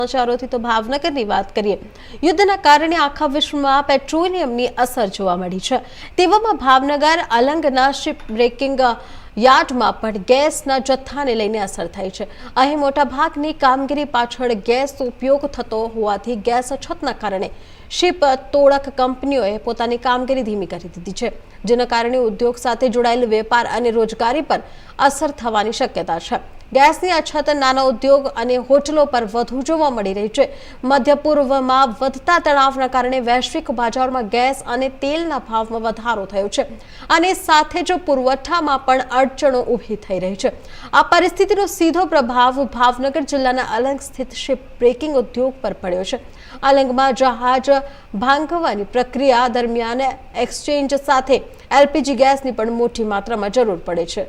સમાચારોથી તો ભાવનગરની વાત કરીએ। યુદ્ધના કારણે આખા વિશ્વમાં પેટ્રોલિયમની અસર જોવા મળી છે। તેવામાં ભાવનગર અલંગના શિપ બ્રેકિંગ યાર્ડમાં પણ ગેસના જથ્થાને લઈને અસર થઈ છે। અહીં મોટાભાગની કામગીરી પાછળ ગેસનો ઉપયોગ થતો હોવાથી ગેસ અછતના કારણે શિપ તોડક કંપનીઓએ પોતાની કામગીરી ધીમી કરી દીધી છે, જેના કારણે ઉદ્યોગ સાથે જોડાયેલ વેપાર અને રોજગારી પર અસર થવાની શક્યતા છે। ગેસની અછત નાના ઉદ્યોગ અને હોટલો પર વધુ જોવા મળી રહી છે। મધ્ય પૂર્વમાં વધતા તણાવના કારણે વૈશ્વિક બજારમાં ગેસ અને તેલના ભાવમાં વધારો થયો છે અને સાથે જ પુરવઠામાં પણ અડચણો ઊભી થઈ રહી છે। આ પરિસ્થિતિનો સીધો પ્રભાવ ભાવનગર જિલ્લાના અલંગ સ્થિત શિપ બ્રેકિંગ ઉદ્યોગ પર પડ્યો છે। અલંગમાં જહાજ ભાંગવાની પ્રક્રિયા દરમિયાન એક્સચેન્જ સાથે એલપીજી ગેસની પણ મોટી માત્રામાં જરૂર પડે છે।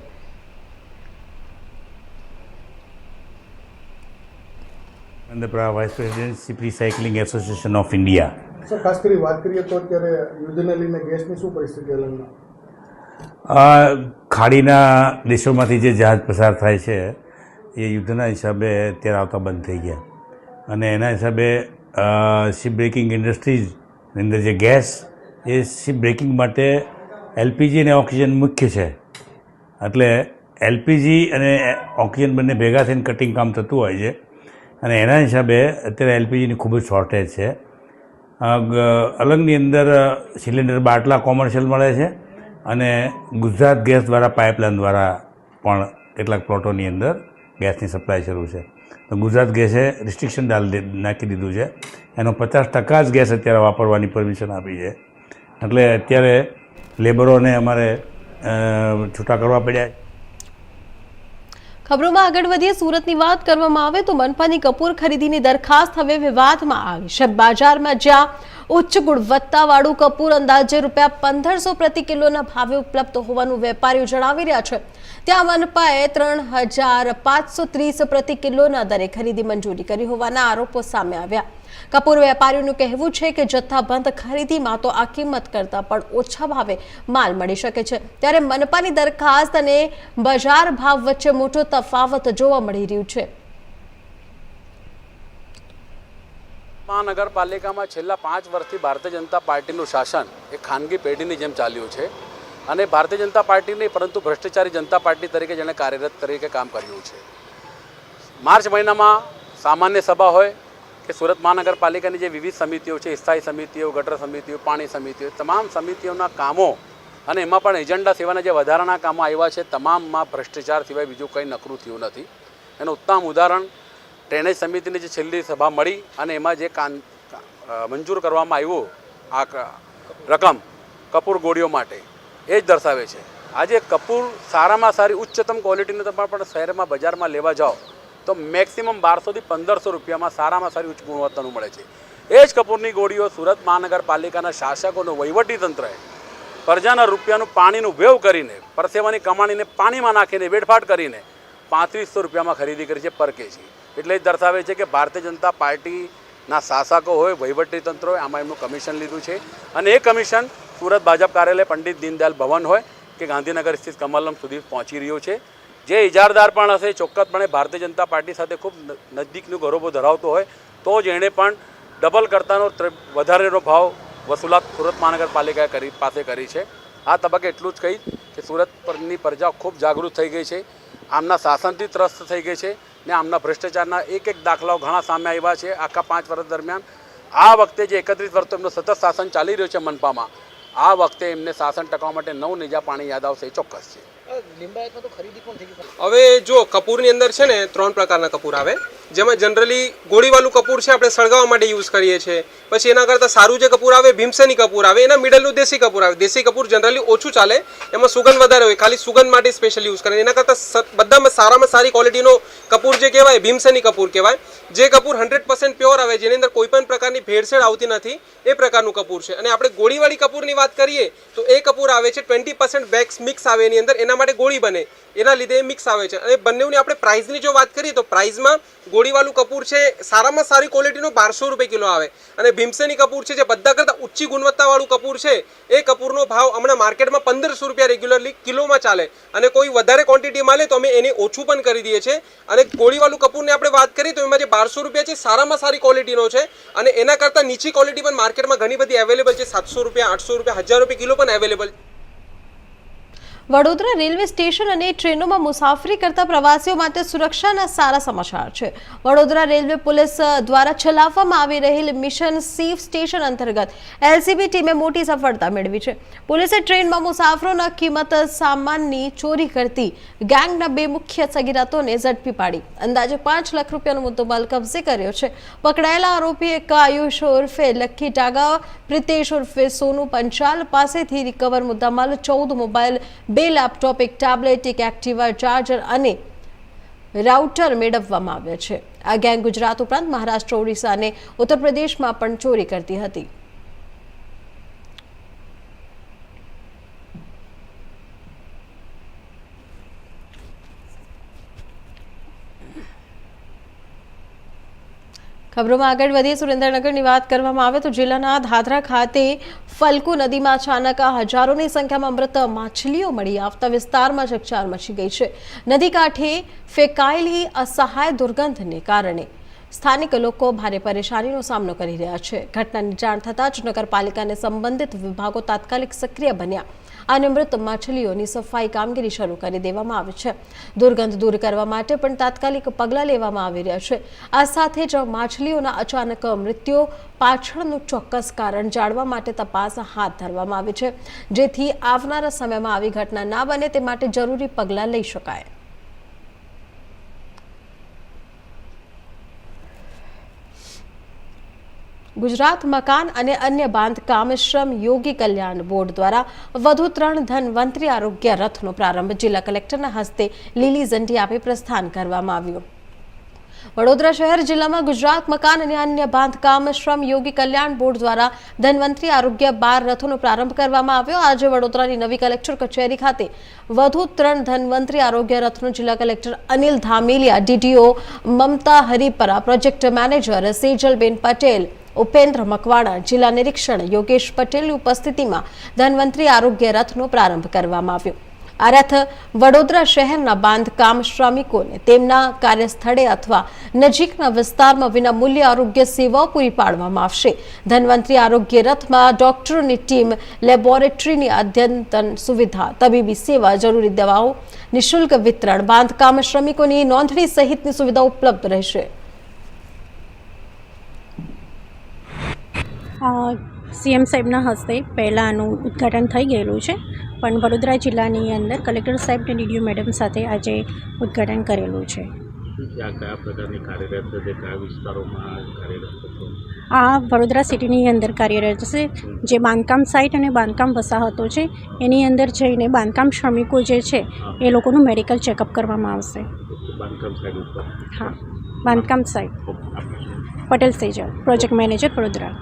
And the Vice President, Ship Recycling Association of India. Sir, ખાસ કરી વાત કરીએ તો અત્યારે યુદ્ધને લઈને ગેસની શું પરિસ્થિતિ અલંગમાં? ખાડીના દેશોમાંથી જે જહાજ પસાર થાય છે એ યુદ્ધના હિસાબે અત્યારે આવતા બંધ થઈ ગયા અને એના હિસાબે શિપ બ્રેકિંગ ઇન્ડસ્ટ્રીઝની અંદર જે ગેસ એ શિપ બ્રેકિંગ માટે એલપીજી અને ઓક્સિજન મુખ્ય છે, એટલે એલપીજી અને ઓક્સિજન બંને ભેગા થઈને કટિંગ કામ થતું હોય છે અને એના હિસાબે અત્યારે એલપીજીની ખૂબ જ શોર્ટેજ છે। અલંગની અંદર સિલિન્ડર બાટલા કોમર્શિયલ મળે છે અને ગુજરાત ગેસ દ્વારા પાઇપલાઇન દ્વારા પણ કેટલાક પ્લોટોની અંદર ગેસની સપ્લાય શરૂ છે। તો ગુજરાત ગેસે રિસ્ટ્રિક્શન નાખી દીધું છે, એનો 50% જ ગેસ અત્યારે વાપરવાની પરમિશન આપી છે, એટલે અત્યારે લેબરોને અમારે છૂટા કરવા પડ્યા। ખબરોમાં આગળ વધીએ। સુરતની વાત કરવામાં આવે તો મનપાની કપૂર ખરીદીની દરખાસ્ત હવે વિવાદમાં આવી છે। બજારમાં જ્યાં ઉચ્ચ ગુણવત્તાવાળું કપૂર અંદાજે ₹1500 પ્રતિ કિલોના ભાવે ઉપલબ્ધ હોવાનું વેપારીઓ જણાવી રહ્યા છે, ત્યાં મનપાએ 3530 પ્રતિ કિલોના દરે ખરીદી મંજૂરી કરી હોવાના આરોપો સામે આવ્યા। કપૂર વેપારીઓનું કહેવું છે કે જથ્થાબંધ ખરીદીમાં તો આ કિંમત કરતાં પણ ઓછા ભાવે માલ મળી શકે છે, ત્યારે મનપાની દરખાસ્ત અને બજાર ભાવ વચ્ચે મોટો તફાવત જોવા મળી રહ્યું છે। મહાનગરપાલિકામાં છેલ્લા 5 વર્ષથી ભારતીય જનતા પાર્ટીનું શાસન એ ખાનગી પેઢીની જેમ ચાલ્યું છે અને ભારતીય જનતા પાર્ટી નહીં પરંતુ ભ્રષ્ટાચારી જનતા પાર્ટી તરીકે જેણે કાર્યરત તરીકે કામ કર્યું છે। માર્ચ મહિનામાં સામાન્ય સભા હોય કે સુરત મહાનગરપાલિકાની જે વિવિધ સમિતિઓ છે, સ્થાયી સમિતિઓ, ગટર સમિતિઓ, પાણી સમિતિઓ, તમામ સમિતિઓના કામો અને એમાં પણ એજન્ડા સિવાયના જે વધારાના કામો આવ્યા છે તમામમાં ભ્રષ્ટાચાર સિવાય બીજું કંઈ નકરું થયું નથી। એનું ઉત્તમ ઉદાહરણ ડ્રેનેજ સમિતિની જે છેલ્લી સભા મળી અને એમાં જે મંજૂર કરવામાં આવ્યું આ રકમ કપૂર ગોળીઓ માટે એ જ દર્શાવે છે। આજે કપૂર સારામાં સારી ઉચ્ચતમ ક્વોલિટીનું તમે પણ શહેરમાં બજારમાં લેવા જાઓ તો મેક્સિમમ 1200 થી 1500 રૂપિયામાં સારામાં સારી ઉચ્ચ ગુણવત્તાનું મળે છે। એ જ કપૂરની ગોળીઓ સુરત મહાનગરપાલિકાના શાસકોનું વહીવટીતંત્રએ પ્રજાના રૂપિયાનું પાણીનું વેવ કરીને પરસેવાની કમાણીને પાણીમાં નાખીને વેડફાટ કરીને 3500 રૂપિયામાં ખરીદી કરી છે પર કેજી। એટલે જ દર્શાવે છે કે ભારતીય જનતા પાર્ટીના શાસકો હોય, વહીવટીતંત્ર હોય, આમાં એમનું કમિશન લીધું છે અને એ કમિશન સુરત ભાજપ કાર્યાલય પંડિત દીનદયાલ ભવન હોય કે ગાંધીનગર સ્થિત કમલમ સુધી પહોંચી રહ્યો છે। જે ઇજારદાર પણ હશે ચોક્કસપણે ભારતીય જનતા પાર્ટી સાથે ખૂબ નજીકનું ગૌરવો ધરાવતો હોય તો જ એણે પણ ડબલ કરતાનો વધારેનો ભાવ વસૂલાત સુરત મહાનગરપાલિકાએ પાસે કરી છે। આ તબક્કે એટલું જ કહીશ કે સુરત પરની પ્રજા ખૂબ જાગૃત થઈ ગઈ છે, આમના શાસનથી ત્રસ્ત થઈ ગઈ છે ને આમના ભ્રષ્ટાચારના એક દાખલાઓ ઘણા સામે આવ્યા છે આખા 5 વર્ષ દરમિયાન। આ વખતે જે 31 વર્ષ એમનું સતત શાસન ચાલી રહ્યું છે મનપામાં, આ વખતે એમને શાસન ટકાવવા માટે 9 નેજા પાણી યાદ આવશે એ ચોક્કસ છે। હવે જો કપૂરની અંદર છે ને 3 પ્રકારના કપૂર આવે, જેમાં જનરલી ગોળીવાળું કપૂર છે આપણે સળગાવવા માટે યુઝ કરીએ છીએ, પછી એના કરતાં સારું જે કપૂર આવે ભીમસેની કપૂર આવે, એના મિડલનું દેશી કપૂર આવે। દેશી કપૂર જનરલી ઓછું ચાલે, એમાં સુગંધ વધારે હોય, ખાલી સુગંધ માટે સ્પેશિયલ યુઝ કરે। એના કરતાં બધામાં સારામાં સારી ક્વોલિટીનો કપૂર જે કહેવાય ભીમસેની કપૂર કહેવાય, જે કપૂર 100% પ્યોર આવે, જેની અંદર કોઈ પણ પ્રકારની ભેળસેળ આવતી નથી, એ પ્રકારનું કપૂર છે। અને આપણે ગોળીવાળી કપૂરની વાત કરીએ તો એ કપૂર આવે છે 20% વેક્સ મિક્સ આવે એની અંદર, એના માટે ગોળી બને એના લીધે એ મિક્સ આવે છે. અને બંનેની આપણે પ્રાઇસની જો વાત કરીએ તો પ્રાઇસમાં ગોળીવાળું કપૂર છે સારામાં સારી ક્વોલિટીનો 1200 રૂપિયા કિલો આવે અને ભીમસેની કપૂર છે જે બધા કરતાં ઊંચી ગુણવત્તાવાળું કપૂર છે એ કપૂરનો ભાવ હમણાં માર્કેટમાં 1500 રૂપિયા રેગ્યુલરલી કિલોમાં ચાલે અને કોઈ વધારે ક્વોન્ટિટીમાં લે તો અમે એને ઓછું પણ કરી દઈએ છીએ. અને ગોળીવાળું કપૂરની આપણે વાત કરીએ તો એમાં જે 1200 રૂપિયા છે સારામાં સારી ક્વોલિટીનો છે અને એના કરતાં નીચી ક્વોલિટી પણ માર્કેટમાં ઘણી બધી અવેલેબલ છે. 700 રૂપિયા 800 રૂપિયા 1000 રૂપિયા કિલો પણ અવેલેબલ છે. વડોદરા રેલવે સ્ટેશન અને ટ્રેનોમાં મુસાફરી કરતા પ્રવાસીઓ માટે સુરક્ષાના સારા સમાચાર છે. વડોદરા રેલવે પોલીસ દ્વારા ચલાવવામાં આવી રહેલ મિશન સેફ સ્ટેશન અંતર્ગત એલસીબી ટીમે મોટી સફળતા મેળવી છે. પોલીસે ટ્રેનમાં મુસાફરોના કિંમત સામાનની ચોરી કરતી ગેંગના 2 મુખ્ય સગીરાતોને ઝડપી પાડી અંદાજે 5 લાખ રૂપિયાનો મુદ્દામાલ કબજે કર્યો છે. પકડાયેલા આરોપી એક આયુષ ઉર્ફે લખી ટાગા, પ્રિતેશ ઉર્ફે સોનુ પંચાલ પાસેથી રિકવર મુદ્દામાલ 14 મોબાઈલ, 2 લેપટોપ, એક ટેબ્લેટ, એક એક્ટિવા ચાર્જર અને રાઉટર મેળવવામાં આવ્યા છે. આ ગેંગ ગુજરાત ઉપરાંત મહારાષ્ટ્ર, ઓડિશા અને ઉત્તર પ્રદેશમાં પણ ચોરી કરતી હતી. ખબરોમાં આગળ વધીએ. સુરેન્દ્રનગરની વાત કરવામાં આવે તો જિલ્લાના ધાધરા ખાતે ફલ્ગુ નદીમાં અચાનક હજારોની સંખ્યામાં મૃત માછલીઓ મળી આવતા વિસ્તારમાં ચકચાર મચી ગઈ છે. નદી કાંઠે ફેંકાયેલી અસહાય દુર્ગંધને કારણે સ્થાનિક લોકો ભારે પરેશાનીનો સામનો કરી રહ્યા છે. ઘટનાની જાણ થતાં જ નગરપાલિકાને સંબંધિત વિભાગો તાત્કાલિક સક્રિય બન્યા અને મૃત માછલીઓની સફાઈ કામગીરી શરૂ કરી દેવામાં આવી છે. દુર્ગંધ દૂર કરવા માટે પણ તાત્કાલિક પગલાં લેવામાં આવી રહ્યા છે. આ સાથે જ માછલીઓના અચાનક મૃત્યુ પાછળનું ચોક્કસ કારણ જાણવા માટે તપાસ હાથ ધરવામાં આવી છે, જેથી આવનારા સમયમાં આવી ઘટના ના બને તે માટે જરૂરી પગલાં લઈ શકાય. ગુજરાત મકાન અને અન્ય બાંધકામ શ્રમ યોગી કલ્યાણ બોર્ડ દ્વારા વધુ 3 ધન્વંતરી આરોગ્ય રથનો પ્રારંભ જિલ્લા કલેક્ટરના હસ્તે લીલી ઝંડી આપી પ્રસ્થાન કરવામાં આવ્યું. વડોદરા શહેર જિલ્લામાં ગુજરાત મકાન અને અન્ય બાંધકામ શ્રમ યોગી કલ્યાણ બોર્ડ દ્વારા ધન્વંતરી આરોગ્ય 12 રથોનો પ્રારંભ કરવામાં આવ્યો. આજે વડોદરાની નવી કલેક્ટર કચેરી ખાતે વધુ 3 ધન્વંતરી આરોગ્ય રથનો જિલ્લા કલેક્ટર અનિલ ધામેલિયા, ડીડીઓ મમતા હરિપરા, પ્રોજેક્ટ મેનેજર સેજલબેન પટેલ, ઉપેન્દ્ર મકવાણા, જિલ્લા નિરીક્ષણ યોગેશ પટેલની ઉપસ્થિતિમાં ધન્વંતરી આરોગ્ય રથનો પ્રારંભ કરવામાં આવ્યો. આ રથ વડોદરા શહેરના બાંધકામ શ્રમિકોને તેમના કાર્યસ્થળે અથવા નજીકના વિસ્તારમાં વિના મૂલ્ય આરોગ્ય સેવાઓ પૂરી પાડવામાં આવશે. ધન્વંતરી આરોગ્ય રથમાં ડોક્ટરોની ટીમ, લેબોરેટરીની અદ્યતન સુવિધા, તબીબી સેવા, જરૂરી દવાઓ, નિઃશુલ્ક વિતરણ, બાંધકામ શ્રમિકોની નોંધણી સહિતની સુવિધાઓ ઉપલબ્ધ રહેશે. સીએમ સાહેબના હસ્તે પહેલાં આનું ઉદ્ઘાટન થઈ ગયેલું છે, પણ વડોદરા જિલ્લાની અંદર કલેક્ટર સાહેબ અને ડીડીઓ મેડમ સાથે આજે ઉદ્ઘાટન કરેલું છે. કયા પ્રકારની કાર્યરત છે, કયા વિસ્તારોમાં કાર્યરત છે? આ વડોદરા સિટીની અંદર કાર્યરત છે. જે બાંધકામ સાઇટ અને બાંધકામ વસાહતો છે એની અંદર જઈને બાંધકામ શ્રમિકો જે છે એ લોકોનું મેડિકલ ચેકઅપ કરવામાં આવશે. બાંધકામ સાઇટ ઉપર? હા, બાંધકામ site. Patel Sejal, project manager, Vadodara.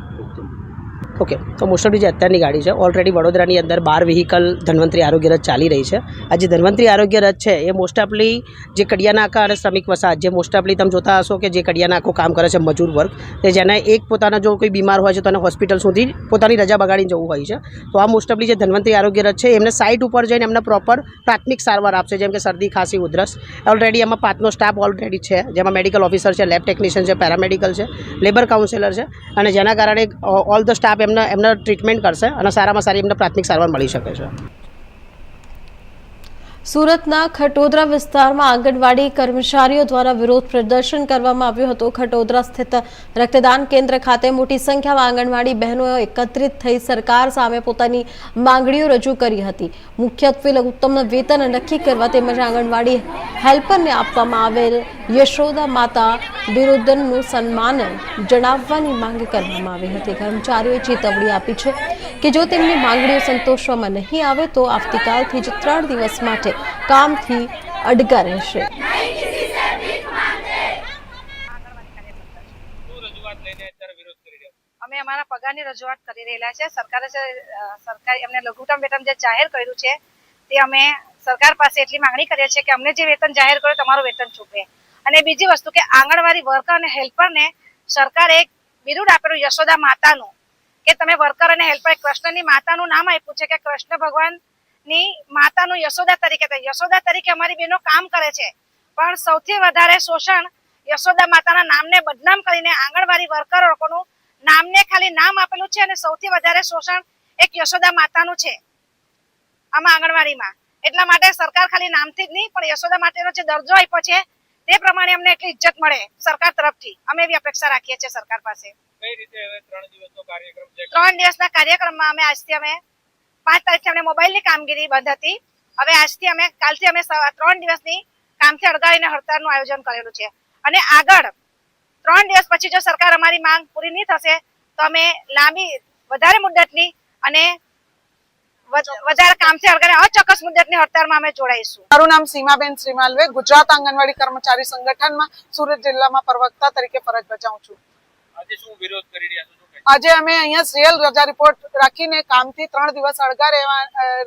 Okay, તો મોસ્ટ ઓફલી જે અત્યારની ગાડી છે ઓલરેડી વડોદરાની અંદર 12 વ્હીકલ ધન્વંતરી આરોગ્ય રથ ચાલી રહી છે. આ જે ધન્વંતરી આરોગ્ય રથ છે એ મોસ્ટ ઓફલી જે કડિયાનાકા અને શ્રમિક વસાહત, જે મોસ્ટ ઓફલી તમે જોતા હશો કે જે કડિયાનાકો કામ કરે છે, મજૂર વર્ગ, તે જેને એક પોતાના જો કોઈ બીમાર હોય છે તો એને હોસ્પિટલ સુધી પોતાની રજા બગાડીને જવું હોય છે. તો આ મોસ્ટ ઓફલી જે ધન્વંતરી આરોગ્ય રથ છે એમને સાઇટ ઉપર જઈને એમને પ્રોપર પ્રાથમિક સારવાર આપશે, જેમ કે શરદી, ખાંસી, ઉધરસ. ઓલરેડી એમાં 5નો સ્ટાફ ઓલરેડી છે, જેમાં મેડિકલ ઓફિસર છે, લેબ ટેકનિશિયન છે, પેરામેડિકલ છે, લેબર કાઉન્સેલર છે, અને જેના કારણે ઓલ ધ સ્ટાફ એમના ટ્રીટમેન્ટ કરશે અને સારામાં સારી એમને પ્રાથમિક સારવાર મળી શકે છે. સુરતના ખટોદરા વિસ્તારમાં આંગણવાડી કર્મચારીઓ દ્વારા વિરોધ પ્રદર્શન કરવામાં આવ્યું હતું. ખટોદરા સ્થિત રક્તદાન કેન્દ્ર ખાતે મોટી સંખ્યામાં આંગણવાડી બહેનો એકત્રિત થઈ સરકાર સામે પોતાની માંગણીઓ રજૂ કરી હતી. મુખ્યત્વે લઘુત્તમ વેતન નક્કી કરવા તેમજ આંગણવાડી હેલ્પરને આપવામાં આવેલ યશોદા માતા બિરુદનું સન્માન જણાવવાની માંગ કરવામાં આવી હતી. કર્મચારીઓએ ચેતવણી આપી છે કે જો તેમની માંગણીઓ સંતોષવામાં નહીં આવે તો આવતીકાલથી જ 3 દિવસ માટે કામથી અડગા રહેશે. અમે અમારા પગારની રજૂઆત કરી રહેલા છે. સરકારે એમને લઘુત્તમ વેતન જે જાહેર કર્યું છે તે અમે સરકાર પાસે એટલી માંગણી કરીએ છીએ કે અમને જે વેતન જાહેર કર્યું તમારું વેતન ચૂકવે. અને બીજી વસ્તુ કે આંગણવાડી વર્કર અને હેલ્પરને સરકારે એક બિરુદ આપેલું યશોદા માતાનું, કે તમે વર્કર અને હેલ્પર કૃષ્ણની માતાનું નામ આપ્યું છે કે કૃષ્ણ ભગવાનની માતાનું યશોદા તરીકે અમારી બહેનો કામ કરે છે, પણ સૌથી વધારે શોષણ યશોદા માતાના નામને બદનામ કરીને આંગણવાડી વર્કર લોકોનું નામને ખાલી નામ આપેલું છે અને સૌથી વધારે શોષણ એક યશોદા માતાનું છે આમાં આંગણવાડીમાં. એટલા માટે સરકાર ખાલી નામથી જ નહીં પણ યશોદા માટેનો જે દરજ્જો આપ્યો છે તે પ્રમાણે અમને એટલી ઇજ્જત મળે સરકાર તરફથી, અમે એવી અપેક્ષા રાખીએ છીએ સરકાર પાસે. કઈ રીતે હવે 3 દિવસનો કાર્યક્રમ છે? 3 દિવસના કાર્યક્રમમાં આજથી અમે 5 તારીખથી અમને મોબાઈલની કામગીરી બંધ હતી. હવે કાલથી અમે 3 દિવસની કામથી અળગાવીને હડતાળનું આયોજન કરેલું છે. અને આગળ 3 દિવસ પછી જો સરકાર અમારી માંગ પૂરી નહીં થશે તો અમે વધારે મુદ્દતની અને વધારે કામથી અળગાવીને અચોક્કસ મુદ્દતની હડતાળમાં અમે જોડાઈશું. મારું નામ સીમાબેન શ્રીમાલવે, ગુજરાત આંગણવાડી કર્મચારી સંગઠનમાં સુરત જિલ્લામાં પ્રવક્તા તરીકે ફરજ બજાવું છું. આજે શું વિરોધ કરી રહ્યા છો? આજે અમે અહીંયા સીએલ રજા રિપોર્ટ રાખીને કામથી 3 દિવસ અળગા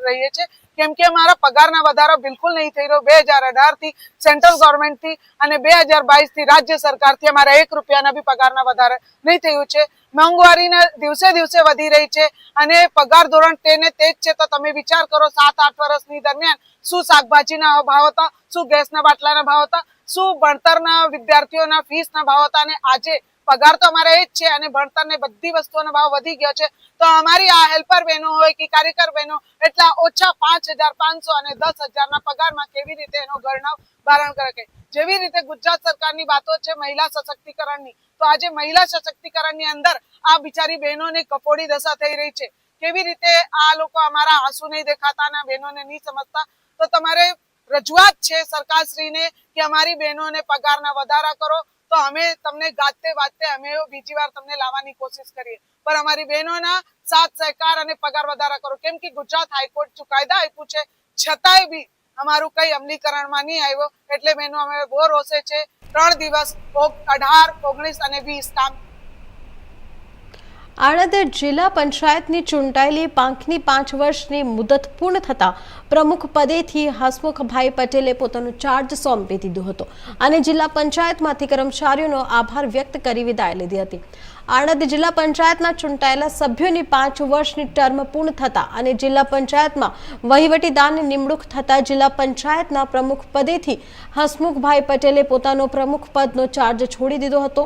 રહીએ છીએ, કેમ કે અમારા પગારના વધારો બિલકુલ નહીં થઈ રહ્યો. 2018 થી સેન્ટ્રલ ગવર્મેન્ટથી અને 2022 થી રાજ્ય સરકારથી અમારા 1 રૂપિયાના બી પગારના વધારે નહીં થયું છે. મોંઘવારીના દિવસે દિવસે વધી રહી છે અને પગાર ધોરણ તે જ છે. તો તમે વિચાર કરો, 7-8 વર્ષની દરમિયાન શું શાકભાજીના ભાવ હતા, શું ગેસના બાટલાના ભાવ હતા, શું ભણતરના વિદ્યાર્થીઓના ફીસના ભાવ હતા, અને આજે પગાર તો અમારે એ જ છે અને ભણતરને બધી વસ્તુઓનો ભાવ વધી ગયો છે. તો અમારી આ હેલ્પર બહેનો હોય કે કાર્યકર બહેનો એટલા ઓછા 5,500 અને 10,000ના પગારમાં કેવી રીતે એનો ઘરનો ભારણ કરે? જેવી રીતે ગુજરાત સરકારની વાતો છે મહિલા સશક્તિકરણની, તો આજે મહિલા સશક્તિકરણની અંદર આ બિચારી બહેનોને કફોડી દશા થઈ રહી છે. કેવી રીતે આ લોકો અમારા આંસુ નહીં દેખાતા અને બહેનોને નહીં સમજતા? તો તમારે રજૂઆત છે સરકારશ્રીને કે અમારી બહેનોને પગારના વધારા કરો, તો અમે તમને ગાતે વાતે અમે બીજી વાર તમને લાવવાની કોશિશ કરીએ, પણ અમારી બહેનોના સાથ સહકાર અને પગાર વધારા કરો. કેમ કે ગુજરાત હાઈકોર્ટ ચુકાદા આપ્યું છે છતાંય બી અમારું કઈ અમલીકરણમાં નહીં આવ્યો. એટલે બહેનો અમે બહુ રોષે છે. 3 દિવસ 18, 19 અને 20 કામ. આણંદ જિલ્લા પંચાયતની ચૂંટાયેલી 5 વર્ષની મુદત પૂર્ણ થતાં પ્રમુખ પદેથી હસમુખભાઈ પટેલે પોતાનો ચાર્જ સોંપી દીધો હતો અને જિલ્લા પંચાયતમાંથી કર્મચારીઓનો આભાર વ્યક્ત કરી વિદાય લીધી હતી. આણંદ જિલ્લા પંચાયતના ચૂંટાયેલા સભ્યોની 5 વર્ષની ટર્મ પૂર્ણ થતાં અને જિલ્લા પંચાયતમાં વહીવટીદારની નિમણૂક થતાં જિલ્લા પંચાયતના પ્રમુખ પદેથી હસમુખભાઈ પટેલે પોતાનો પ્રમુખ પદનો ચાર્જ છોડી દીધો હતો.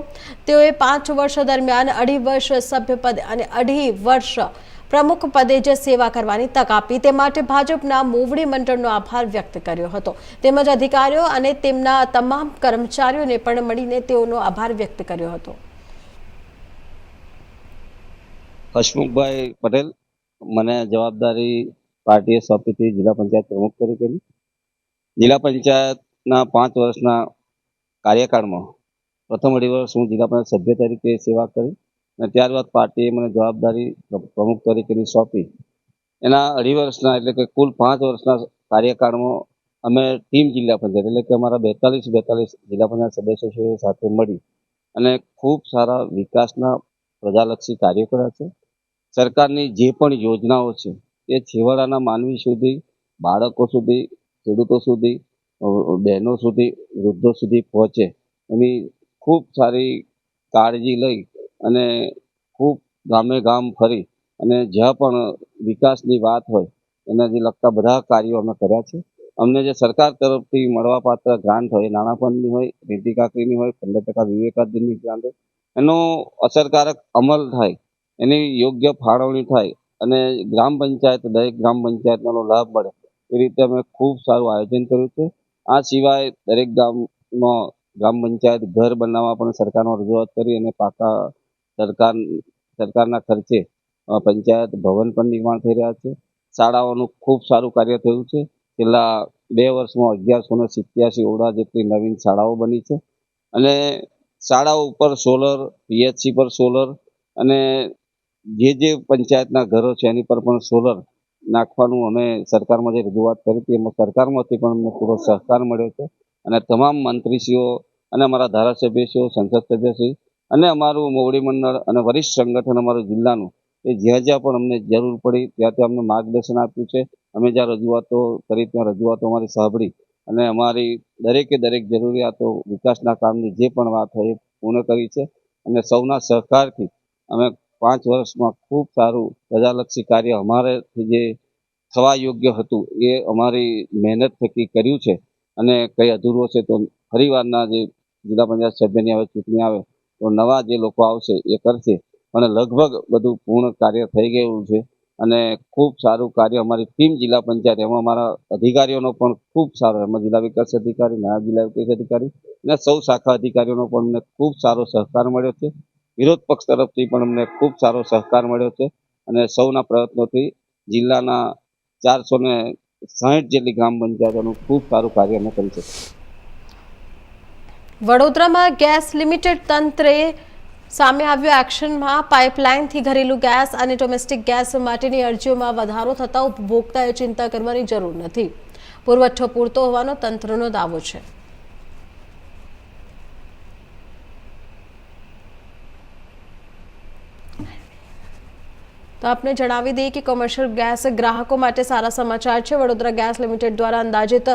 તેઓએ 5 વર્ષ દરમિયાન 2.5 વર્ષ સભ્યપદ અને 2.5 વર્ષ પ્રમુખ પદે જ સેવા કરવાની તક આપી તે માટે ભાજપના મોવડી મંડળનો આભાર વ્યક્ત કર્યો હતો. તેમજ અધિકારીઓ અને તેમના તમામ કર્મચારીઓને પણ મળીને તેઓનો આભાર વ્યક્ત કર્યો હતો. હસમુખભાઈ પટેલ મને જવાબદારી પાર્ટીએ સોંપી હતી જિલ્લા પંચાયત પ્રમુખ તરીકેની. જિલ્લા પંચાયતના 5 વર્ષના કાર્યકાળમાં પ્રથમ 2.5 વર્ષ હું જિલ્લા પંચાયત સભ્ય તરીકે સેવા કરી અને ત્યારબાદ પાર્ટીએ મને જવાબદારી પ્રમુખ તરીકેની સોંપી. એના 2.5 વર્ષના એટલે કે કુલ 5 વર્ષના કાર્યકાળમાં અમે ટીમ જિલ્લા પંચાયત એટલે કે અમારા 42 જિલ્લા પંચાયત સદસ્યો સાથે મળી અને ખૂબ સારા વિકાસના પ્રજાલક્ષી કાર્યો કર્યા છે. સરકારની જે પણ યોજનાઓ છે એ છેવાડાના માનવી સુધી, બાળકો સુધી, ખેડૂતો સુધી, બહેનો સુધી, વૃદ્ધો સુધી પહોંચે એની ખૂબ સારી કાળજી લઈ અને ખૂબ ગામે ગામ ફરી અને જ્યાં પણ વિકાસની વાત હોય એના જે લગતા બધા કાર્યો અમે કર્યા છે. અમને જે સરકાર તરફથી મળવાપાત્ર ગ્રાન્ટ હોય, નાણાં ફંડની હોય, રેતી કાકરીની હોય, 15% વિવેકાધીનની ગ્રાન્ટ હોય, એનો અસરકારક અમલ થાય, એની યોગ્ય ફાળવણી થાય અને ગ્રામ પંચાયત દરેક ગ્રામ પંચાયતનો લાભ મળે એ રીતે અમે ખૂબ સારું આયોજન કર્યું છે. આ સિવાય દરેક ગામમાં ગ્રામ પંચાયત ઘર બનાવવા પણ સરકારમાં રજૂઆત કરી અને પાકા સરકારના ખર્ચે પંચાયત ભવન પણ નિર્માણ થઈ રહ્યા છે. શાળાઓનું ખૂબ સારું કાર્ય થયું છે. છેલ્લા 2 વર્ષમાં 1187 ઓરડા જેટલી નવીન શાળાઓ બની છે અને શાળાઓ ઉપર સોલર, પીએચસી પર સોલર અને જે પંચાયતના ઘરો છે એની પર પણ સોલર નાખવાનું અમે સરકારમાં જે રજૂઆત કરી હતી એમાં સરકારમાંથી પણ અમને પૂરો સહકાર મળ્યો છે અને તમામ મંત્રીશ્રીઓ અને અમારા ધારાસભ્યશ્રીઓ, સંસદ સભ્યશ્રી અને અમારું મોવડી મંડળ અને વરિષ્ઠ સંગઠન અમારું જિલ્લાનું એ જ્યાં જ્યાં પણ અમને જરૂર પડી ત્યાં ત્યાં અમને માર્ગદર્શન આપ્યું છે અમે જ્યાં રજૂઆતો કરી ત્યાં રજૂઆતો અમારી સાંભળી અને અમારી દરેકે દરેક જરૂરિયાતો વિકાસના કામની જે પણ વાત હોય એ પૂર્ણ કરી છે અને સૌના સહકારથી અમે 5 વર્ષમાં ખૂબ સારું પ્રજાલક્ષી કાર્ય અમારેથી જે થવા યોગ્ય હતું એ અમારી મહેનત થકી કર્યું છે અને કંઈ અધૂરો છે તો ફરીવારના જે જિલ્લા પંચાયત સભ્યની હવે ચૂંટણી આવે તો નવા જે લોકો આવશે એ કરશે અને લગભગ બધું પૂર્ણ કાર્ય થઈ ગયું છે અને ખૂબ સારું કાર્ય અમારી ટીમ જિલ્લા પંચાયત એમાં અમારા અધિકારીઓનો પણ ખૂબ સારો એમાં જિલ્લા વિકાસ અધિકારી નાયબ જિલ્લા વિકાસ અધિકારી અને સૌ શાખા અધિકારીઓનો પણ અમને ખૂબ સારો સહકાર મળ્યો છે વિરોધ પક્ષ તરફથી પણ અમને ખૂબ સારો સહકાર મળ્યો છે અને સૌના પ્રયત્નોથી જિલ્લાના 460 જેટલી ગ્રામ પંચાયતોનું ખૂબ સારું કાર્ય અમે કરી શકીએ. વડોદરામાં ગેસ લિમિટેડ તંત્રે સામે આવ્યો એક્શનમાં. પાઇપલાઇનથી ઘરેલું ગેસ અને ડોમેસ્ટિક ગેસ માટેની અરજીઓમાં વધારો થતાં ઉપભોક્તાએ ચિંતા કરવાની જરૂર નથી. પુરવઠો પૂરતો હોવાનો તંત્રનો દાવો છે. તો આપને જણાવી દઈએ કે કોમર્શિયલ ગેસ ગ્રાહકો માટે સારા સમાચાર છે. વડોદરા ગેસ લિમિટેડ દ્વારા અંદાજિત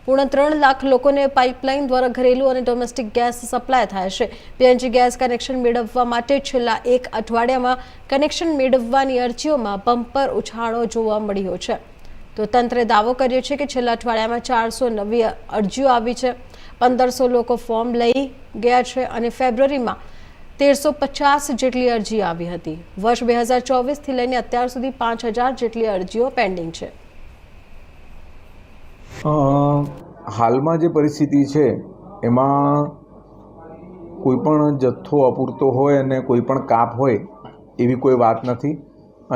3.5 લાખ લોકોને પાઇપલાઇન દ્વારા ઘરેલું અને ડોમેસ્ટિક ગેસ સપ્લાય થાય છે. પીએનજી ગેસ કનેક્શન મેળવવા માટે છેલ્લા 1 અઠવાડિયામાં કનેક્શન મેળવવાની અરજીઓમાં બમ્પર ઉછાળો જોવા મળ્યો છે. તો તંત્રે દાવો કર્યો છે કે છેલ્લા અઠવાડિયામાં 400 નવી અરજીઓ આવી છે. 1500 લોકો ફોર્મ લઈ ગયા છે અને ફેબ્રુઆરીમાં 1350 જેટલી અરજી આવી હતી. વર્ષ 2024થી લઈને અત્યાર સુધી 5000 જેટલી અરજીઓ પેન્ડિંગ છે. હાલમાં જે પરિસ્થિતિ છે એમાં કોઈ પણ જથ્થો અપૂરતો હોય અને કોઈ પણ કાપ હોય એવી કોઈ વાત નથી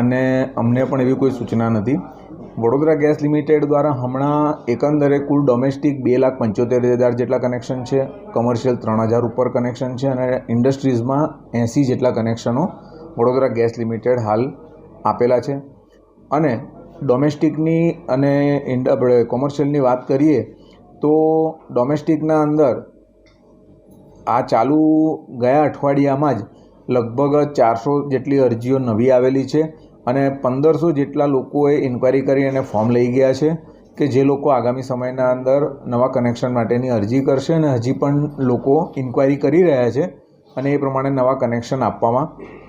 અને અમને પણ એવી કોઈ સૂચના નથી. વડોદરા ગેસ લિમિટેડ દ્વારા હમણાં એકંદરે કુલ ડોમેસ્ટિક 2,75,000 જેટલા કનેક્શન છે, કમર્શિયલ 3,000 ઉપર કનેક્શન છે અને ઇન્ડસ્ટ્રીઝમાં 80 જેટલા કનેક્શનો વડોદરા ગેસ લિમિટેડ હાલ આપેલા છે. અને ડોમેસ્ટિકની અને આપણે કોમર્શિયલની વાત કરીએ તો ડોમેસ્ટિકના અંદર આ ચાલુ ગયા અઠવાડિયામાં જ લગભગ 400 જેટલી અરજીઓ નવી આવેલી છે અને 1500 જેટલા લોકોએ ઇન્ક્વાયરી કરી અને ફોર્મ લઈ ગયા છે કે જે લોકો આગામી સમયના અંદર નવા કનેક્શન માટેની અરજી કરશે અને હજી પણ લોકો ઇન્ક્વાયરી કરી રહ્યા છે અને એ પ્રમાણે નવા કનેક્શન આપવામાં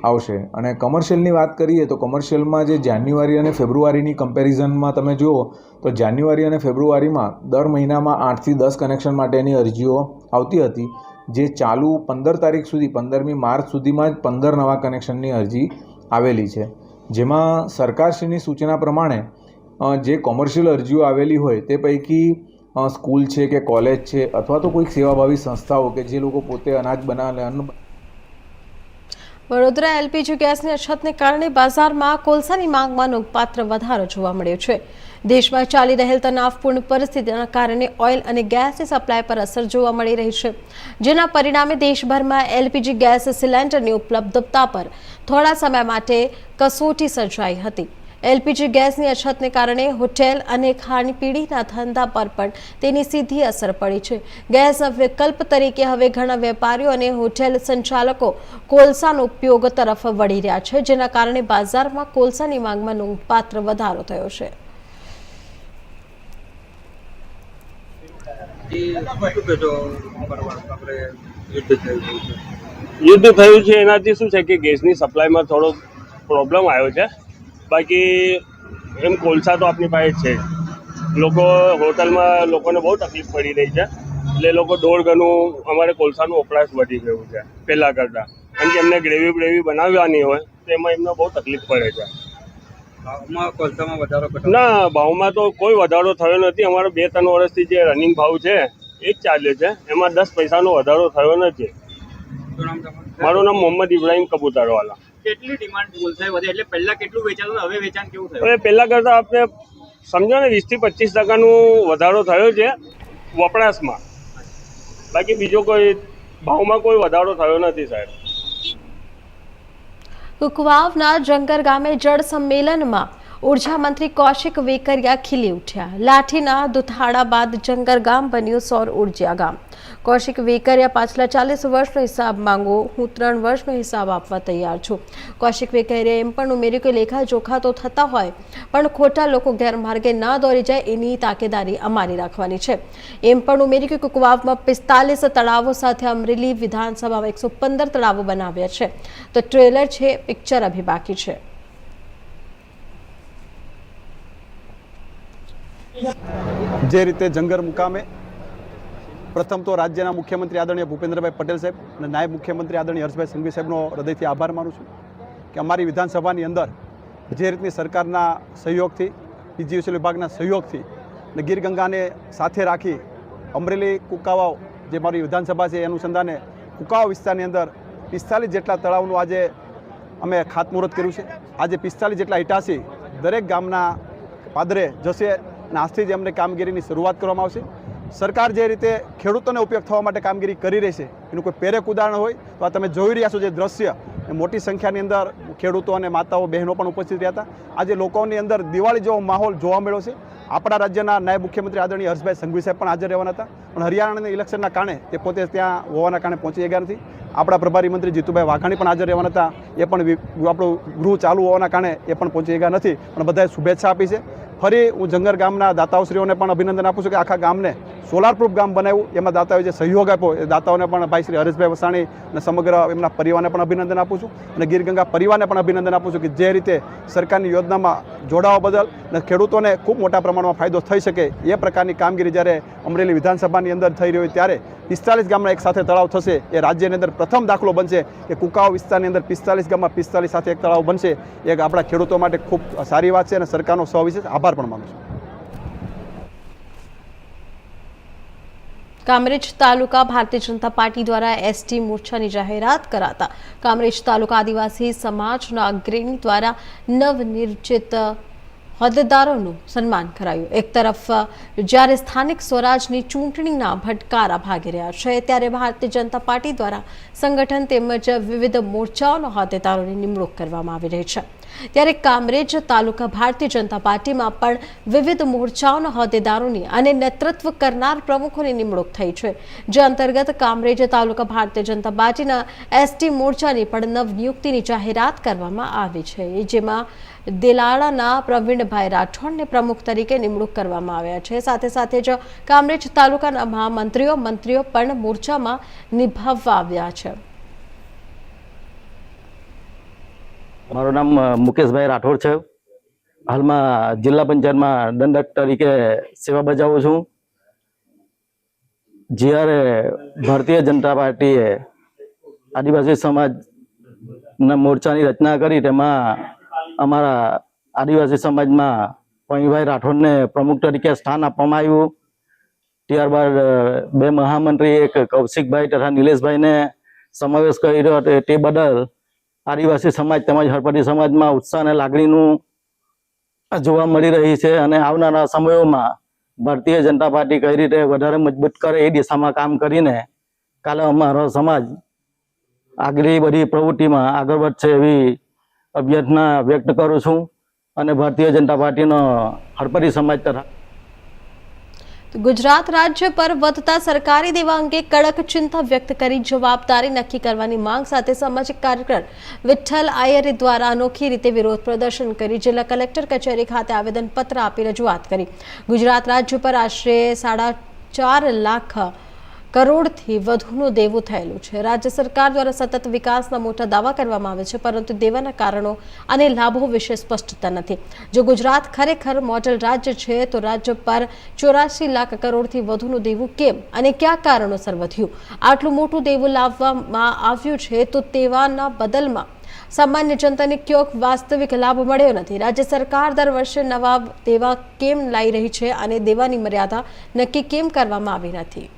આવશે. અને કમર્શિયલની વાત કરીએ તો કમર્શિયલમાં જે જાન્યુઆરી અને ફેબ્રુઆરીની કમ્પેરિઝનમાં તમે જુઓ તો જાન્યુઆરી અને ફેબ્રુઆરીમાં દર મહિનામાં 8 થી 10 કનેક્શન માટેની અરજીઓ આવતી હતી, જે ચાલુ 15 તારીખ સુધી 15મી માર્ચ સુધીમાં જ 15 નવા કનેક્શનની અરજી આવેલી છે. જેમાં સરકારશ્રીની સૂચના પ્રમાણે જે કોમર્શિયલ અરજીઓ આવેલી હોય તે પૈકી સ્કૂલ છે કે કોલેજ છે અથવા તો કોઈક સેવાભાવી સંસ્થાઓ કે જે લોકો પોતે અનાજ બનાવે અન્ન. વડોદરા એલપીજી ગેસની અછતને કારણે બજારમાં કોલસાની માંગમાં નોંધપાત્ર વધારો જોવા મળ્યો છે. દેશમાં ચાલી રહેલ તણાવપૂર્ણ પરિસ્થિતિના કારણે ઓઇલ અને ગેસની સપ્લાય પર અસર જોવા મળી રહી છે, જેના પરિણામે દેશભરમાં એલપીજી ગેસ સિલિન્ડરની ઉપલબ્ધતા પર થોડા સમય માટે કસોટી સર્જાઈ હતી. એલપીજી ગેસની અછતને કારણે હોટેલ અને ખાણીપીણીના ધંધા પર પણ તેની સીધી અસર પડી છે. ગેસના વિકલ્પ તરીકે હવે ઘણા વેપારીઓ અને હોટેલ સંચાલકો કોલસાનો ઉપયોગ તરફ વળી રહ્યા છે, જેના કારણે બજારમાં કોલસાની માંગમાં નોંધપાત્ર વધારો થયો છે. યુદ્ધ થયું છે એનાથી શું છે કે ગેસની સપ્લાયમાં થોડો પ્રોબ્લેમ આવ્યો છે. બાકી એમ કોલસા તો આપણી પાસે છે. લોકો હોટલમાં લોકોને બહુ તકલીફ પડી રહી છે, એટલે લોકો 1.5 ગણું અમારે કોલસાનું વપરાશ વધી ગયું છે પહેલાં કરતાં. કારણ કે એમને ગ્રેવી બનાવવાની હોય તો એમાં એમને બહુ તકલીફ પડે છે. ભાવમાં કોલસામાં વધારો ના, ભાવમાં તો કોઈ વધારો થયો નથી. અમારો 2-3 વર્ષથી જે રનિંગ ભાવ છે એ જ ચાલે છે, એમાં 10 પૈસાનો વધારો થયો નથી. મારું નામ મોહમ્મદ ઇબ્રાહિમ કબૂતરવાલા. કેટલી ડિમાન્ડ કોલસાએ વધે એટલે પહેલા કેટલું વેચાતું હવે વેચાણ કેવું થયું? હવે પહેલાં કરતાં આપણે સમજો ને 20 થી 25% વધારો થયો છે વપરાશમાં. બાકી બીજો કોઈ ભાવમાં કોઈ વધારો થયો નથી સાહેબ. કુકવાવના જંગર ગામે જળ સંમેલનમાં ઉર્જા મંત્રી કૌશિક વેકરિયા ખીલી ઉઠ્યા. લાઠીના દુથાડા બાદ જંગર ગામ બન્યું સૌર ઉર્જા ગામ. કૌશિક વેકરિયા પાછલા 40 વર્ષનો હિસાબ માંગો, હું 3 વર્ષનો હિસાબ આપવા તૈયાર છું. કૌશિક વેકરિયાએ એમ પણ ઉમેર્યું કે લેખાજોખા તો થતા હોય પણ ખોટા લોકો ગેરમાર્ગે ના દોરી જાય એની તાકેદારી અમારી રાખવાની છે. એમ પણ ઉમેર્યું કે કુકવાવમાં 45 તળાવો સાથે અમરેલી વિધાનસભામાં 115 તળાવો બનાવ્યા છે. તો ટ્રેલર છે, પિક્ચર અભી બાકી છે. જે રીતે જંગર મુકામે પ્રથમ તો રાજ્યના મુખ્યમંત્રી આદરણીય ભૂપેન્દ્રભાઈ પટેલ સાહેબ અને નાયબ મુખ્યમંત્રી આદરણીય હર્ષભાઈ સંઘવી સાહેબનો હૃદયથી આભાર માનું છું કે અમારી વિધાનસભાની અંદર જે રીતની સરકારના સહયોગથી, પીજીવીસીએલ વિભાગના સહયોગથી અને ગીર ગંગાને સાથે રાખી અમરેલી કુકાવાવ જે મારી વિધાનસભા છે એ અનુસંધાને કુકાવાવ વિસ્તારની અંદર 45 જેટલા તળાવનું આજે અમે ખાતમુહૂર્ત કર્યું છે. આજે 45 જેટલા ઇટાસી દરેક ગામના પાદરે જશે અને આજથી જ એમને કામગીરીની શરૂઆત કરવામાં આવશે. સરકાર જે રીતે ખેડૂતોને ઉપયોગ થવા માટે કામગીરી કરી રહી છે એનું કોઈ પેરેક ઉદાહરણ હોય તો આ તમે જોઈ રહ્યા છો જે દ્રશ્ય, મોટી સંખ્યાની અંદર ખેડૂતો અને માતાઓ બહેનો પણ ઉપસ્થિત રહ્યા હતા. આજે લોકોની અંદર દિવાળી જેવો માહોલ જોવા મળ્યો છે. આપણા રાજ્યના નાયબ મુખ્યમંત્રી આદરણીય હર્ષભાઈ સંઘવી સાહેબ પણ હાજર રહેવાના હતા, પણ હરિયાણાના ઇલેક્શનના કારણે તે પોતે ત્યાં હોવાના કારણે પહોંચી ગયા નથી. આપણા પ્રભારી મંત્રી જીતુભાઈ વાઘાણી પણ હાજર રહેવાના હતા, એ પણ આપણું ગૃહ ચાલુ હોવાના કારણે એ પણ પહોંચી ગયા નથી, પણ બધાએ શુભેચ્છા આપી છે. ફરી હું જંગર ગામના દાતાઓશ્રીઓને પણ અભિનંદન આપું છું કે આખા ગામને સોલાર પ્રૂફ ગામ બનાવ્યું, એમાં દાતાઓએ જે સહયોગ આપ્યો એ દાતાઓને પણ ભાઈ શ્રી હરેશભાઈ વસાણી અને સમગ્ર એમના પરિવારને પણ અભિનંદન આપું છું અને ગીર ગંગા પરિવારને પણ અભિનંદન આપું છું કે જે રીતે સરકારની યોજનામાં જોડાવા બદલ અને ખેડૂતોને ખૂબ મોટા પ્રમાણમાં ફાયદો થઈ શકે એ પ્રકારની કામગીરી જ્યારે અમરેલી વિધાનસભાની અંદર થઈ રહી હોય ત્યારે 45 ગામના એક સાથે તળાવ થશે એ રાજ્યની અંદર પ્રથમ દાખલો બનશે કે કુકાવ વિસ્તારની અંદર 45 ગામમાં 45 સાથે એક તળાવ બનશે. એ આપણા ખેડૂતો માટે ખૂબ સારી વાત છે અને સરકારનો સવિશેષ આભાર પણ માનું છું. કામરેજ તાલુકા ભારતીય જનતા પાર્ટી દ્વારા એસટી મોરચાની જાહેરાત કરાતા કામરેજ તાલુકા આદિવાસી સમાજના અગ્રણી દ્વારા નવનિર્ચિત હોદ્દેદારોનું સન્માન કરાયું. એક તરફ જ્યારે સ્થાનિક સ્વરાજની ચૂંટણીના ભટકારા ભાગી રહ્યા છે ત્યારે ભારતીય જનતા પાર્ટી દ્વારા સંગઠન તેમજ વિવિધ મોરચાઓના હોદ્દેદારોની નિમણૂક કરવામાં આવી રહી છે. ત્યારે કામરેજ તાલુકા ભારતીય જનતા પાર્ટીમાં પણ વિવિધ મોરચાઓના હોદ્દેદારોની અને નેતૃત્વ કરનાર પ્રમુખોની નિમણૂક થઈ છે, જે અંતર્ગત કામરેજ તાલુકા ભારતીય જનતા પાર્ટીના એસટી મોરચાની પણ નવનિયુક્તિની જાહેરાત કરવામાં આવી છે, જેમાં દેલાળાના પ્રવીણભાઈ રાઠોડને પ્રમુખ તરીકે નિમણૂક કરવામાં આવ્યા છે. સાથે સાથે જ કામરેજ તાલુકાના મહામંત્રીઓ મંત્રીઓ પણ મોરચામાં નિભાવવા આવ્યા છે. મારું નામ મુકેશભાઈ રાઠોડ છે. હાલમાં જિલ્લા પંચાયતમાં દંડક તરીકે સેવા બજાવું છું. જ્યારે ભારતીય જનતા પાર્ટીએ આદિવાસી સમાજના મોરચાની રચના કરી તેમાં અમારા આદિવાસી સમાજમાં પણભાઈ રાઠોડને પ્રમુખ તરીકે સ્થાન આપવામાં આવ્યું. ત્યારબાદ બે મહામંત્રી એક કૌશિકભાઈ તથા નિલેશભાઈને સમાવેશ કર્યો. તે બદલ આદિવાસી સમાજ તેમજ હળપતિ સમાજમાં ઉત્સાહ અને લાગણીનું જોવા મળી રહી છે અને આવનારા સમયોમાં ભારતીય જનતા પાર્ટી કઈ રીતે વધારે મજબૂત કરે એ દિશામાં કામ કરીને કાલે અમારો સમાજ આગળ બધી પ્રવૃત્તિમાં આગળ વધશે એવી અભ્યર્થના વ્યક્ત કરું છું અને ભારતીય જનતા પાર્ટીનો હળપતિ સમાજ તથા ગુજરાત રાજ્ય પર વધતા સરકારી દેવા અંગે કડક ચિંતા વ્યક્ત કરી જવાબદારી નક્કી કરવાની માંગ સાથે સામાજિક કાર્યકર વિઠ્ઠલ આયરે દ્વારા અનોખી રીતે વિરોધ પ્રદર્શન કરી જિલ્લા કલેક્ટર કચેરી ખાતે આવેદનપત્ર આપી રજૂઆત કરી. ગુજરાત રાજ્ય પર આશરે 4.5 લાખ કરોડથી વધુનું દેવું થયેલું છે. રાજ્ય સરકાર દ્વારા સતત વિકાસના મોટા દાવા કરવામાં આવે છે, પરંતુ દેવાના કારણો અને લાભો વિશે સ્પષ્ટતા નથી. જો ગુજરાત ખરેખર મોડલ રાજ્ય છે તો રાજ્ય પર 84 લાખ કરોડથી વધુનું દેવું કેમ અને કયા કારણોસર વધ્યું? આટલું મોટું દેવું લાવવામાં આવ્યું છે તો તેવાના બદલમાં સામાન્ય જનતાને કયો વાસ્તવિક લાભ મળ્યો નથી? રાજ્ય સરકાર દર વર્ષે નવા દેવા કેમ લાવી રહી છે અને દેવાની મર્યાદા નક્કી કેમ કરવામાં આવી નથી?